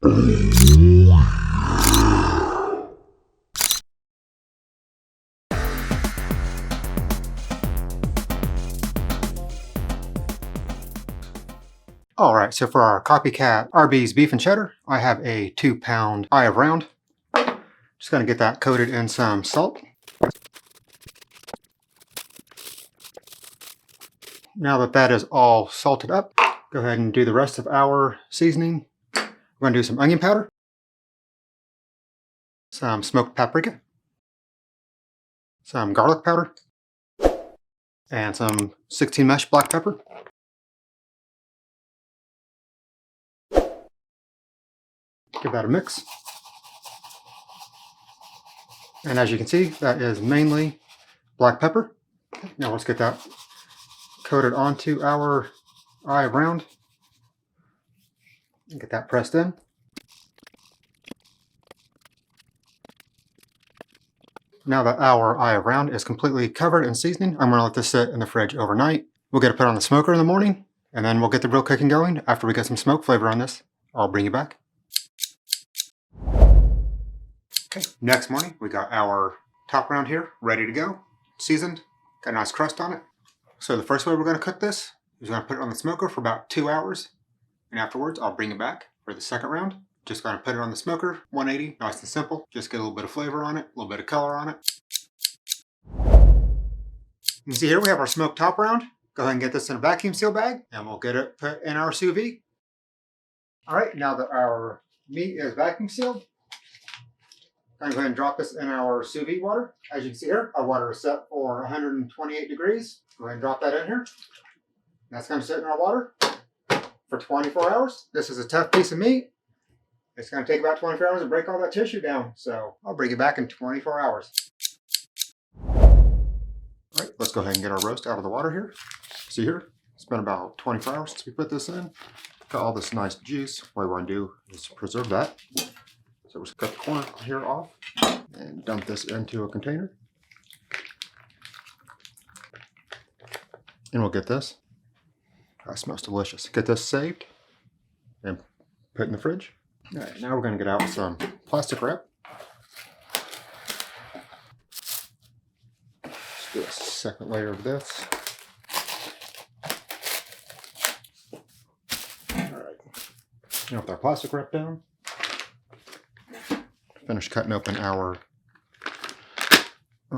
All right, so for our copycat Arby's beef and cheddar, I have a 2-pound eye of round. Just gonna get that coated in some salt. Now that that is all salted up, go ahead and do the rest of our seasoning. We're gonna do some onion powder, some smoked paprika, some garlic powder, and some 16 mesh black pepper. Give that a mix. And as you can see, that is mainly black pepper. Now let's get that coated onto our eye of round. Get that pressed in. Now that our eye of round is completely covered in seasoning, I'm going to let this sit in the fridge overnight. We'll get it put on the smoker in the morning, and then we'll get the grill cooking going. After we get some smoke flavor on this, I'll bring you back. Okay, next morning we got our top round here ready to go, seasoned, got a nice crust on it. So the first way we're going to cook this is we're going to put it on the smoker for about 2 hours, and afterwards I'll bring it back for the second round. Just going to put it on the smoker, 180, nice and simple. Just get a little bit of flavor on it, a little bit of color on it. You can see here we have our smoked top round. Go ahead and get this in a vacuum seal bag, and we'll get it put in our sous vide. All right, now that our meat is vacuum sealed, I'm going to go ahead and drop this in our sous vide water. As you can see here, our water is set for 128 degrees. Go ahead and drop that in here. That's going to sit in our water for 24 hours. This is a tough piece of meat. It's going to take about 24 hours to break all that tissue down. So I'll bring it back in 24 hours. All right, let's go ahead and get our roast out of the water here. See here, it's been about 24 hours since we put this in. Got all this nice juice. What we want to do is preserve that. So we'll just cut the corner here off and dump this into a container. And we'll get this. That smells delicious. Get this saved and put in the fridge. All right, now we're going to get out some plastic wrap. Let's do a second layer of this. All right, now with our plastic wrap down, finish cutting open our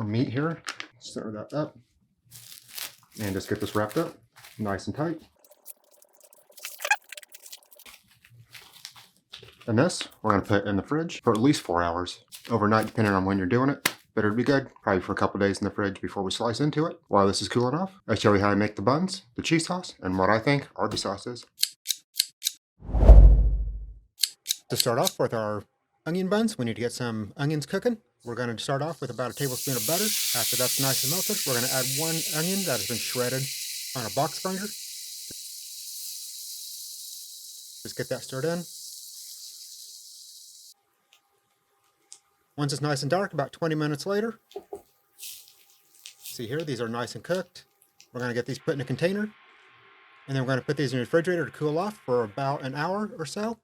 meat here. Stir that up and just get this wrapped up nice and tight. And this, we're going to put in the fridge for at least 4 hours. Overnight, depending on when you're doing it. But it'll be good, probably for a couple days in the fridge before we slice into it. While this is cooling off, I'll show you how I make the buns, the cheese sauce, and what I think Arby sauce is. To start off with our onion buns, we need to get some onions cooking. We're going to start off with about a tablespoon of butter. After that's nice and melted, we're going to add 1 onion that has been shredded on a box grinder. Just get that stirred in. Once it's nice and dark, about 20 minutes later, see here, these are nice and cooked. We're going to get these put in a container, and then we're going to put these in the refrigerator to cool off for about an hour or so.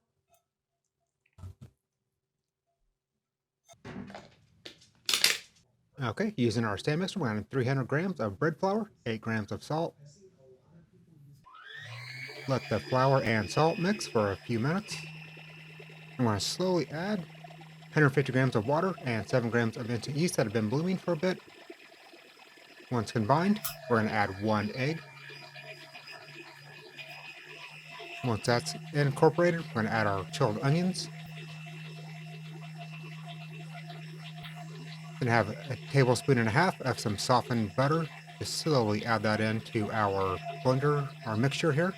Okay, using our stand mixer, we're going to 300 grams of bread flour, 8 grams of salt. Let the flour and salt mix for a few minutes. I'm going to slowly add 150 grams of water and 7 grams of instant yeast that have been blooming for a bit. Once combined, we're going to add 1 egg. Once that's incorporated, we're going to add our chilled onions. Going to have a tablespoon and a half of some softened butter. Just slowly add that into our blender, our mixture here.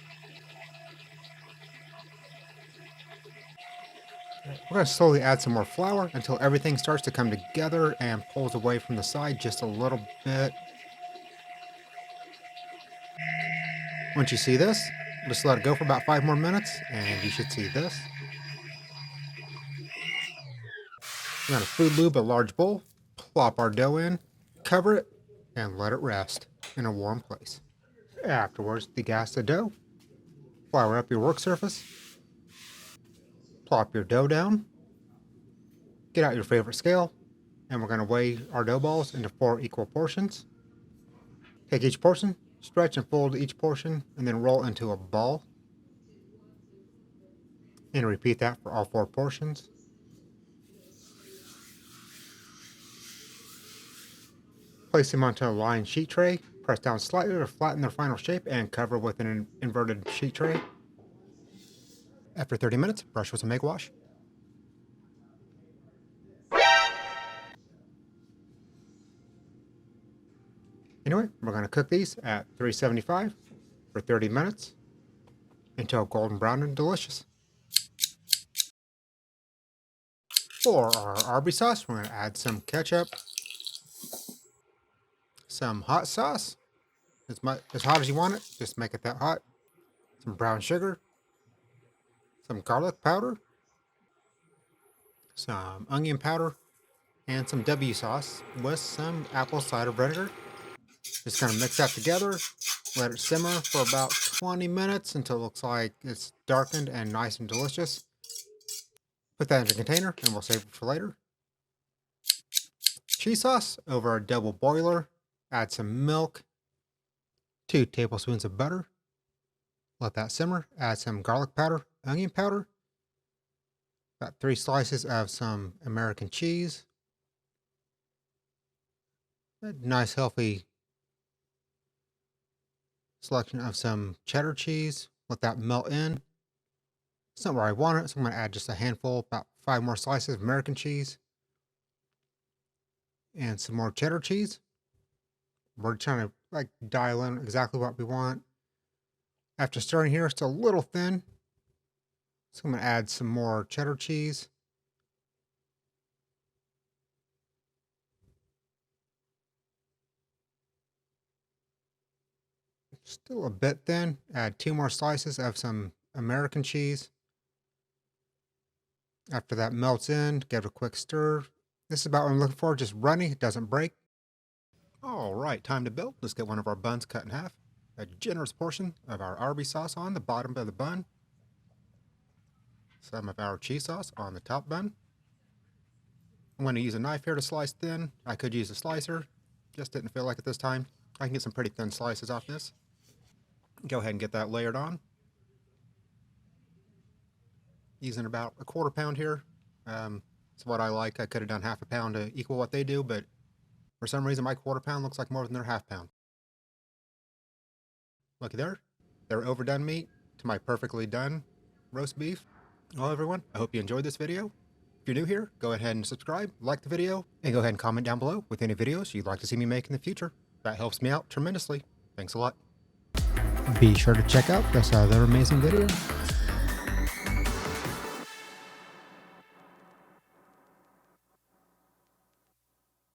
We're going to slowly add some more flour until everything starts to come together and pulls away from the side just a little bit. Once you see this, just let it go for about 5 more minutes and you should see this. We're going to food lube a large bowl, plop our dough in, cover it, and let it rest in a warm place. Afterwards, degas the dough, flour up your work surface, Plop your dough down. Get out your favorite scale, and we're going to weigh our dough balls into 4 equal portions. Take each portion, stretch and fold each portion, and then roll into a ball. And repeat that for all 4 portions. Place them onto a lined sheet tray. Press down slightly to flatten their final shape and cover with an inverted sheet tray. After 30 minutes, brush with some egg wash. Anyway, we're going to cook these at 375 for 30 minutes until golden brown and delicious. For our Arby sauce, we're going to add some ketchup, some hot sauce, as hot as you want it, just make it that hot, some brown sugar, some garlic powder, some onion powder, and some W sauce with some apple cider vinegar. Just kind of mix that together, let it simmer for about 20 minutes until it looks like it's darkened and nice and delicious. Put that in a container and we'll save it for later. Cheese sauce over a double boiler. Add some milk, 2 tablespoons of butter. Let that simmer. Add some garlic powder, onion powder, about 3 slices of some American cheese. A nice healthy selection of some cheddar cheese. Let that melt in. It's not where I want it, so I'm going to add just a handful, about 5 more slices of American cheese. And some more cheddar cheese. We're trying to dial in exactly what we want. After stirring here, it's a little thin. So I'm going to add some more cheddar cheese. Still a bit thin. Add 2 more slices of some American cheese. After that melts in, give it a quick stir. This is about what I'm looking for, just runny, it doesn't break. All right, time to build. Let's get one of our buns cut in half. A generous portion of our Arby sauce on the bottom of the bun. Some of our cheese sauce on the top bun. I'm going to use a knife here to slice thin. I could use a slicer, just didn't feel like it this time. I can get some pretty thin slices off this. Go ahead and get that layered on. Using about a 1/4 pound here. It's what I like. I could have done 1/2 pound to equal what they do, but for some reason my 1/4 pound looks like more than their 1/2 pound. Looky there. Their overdone meat to my perfectly done roast beef. Well, everyone, I hope you enjoyed this video. If you're new here, go ahead and subscribe, like the video, and go ahead and comment down below with any videos you'd like to see me make in the future. That helps me out tremendously. Thanks a lot. Be sure to check out this other amazing video.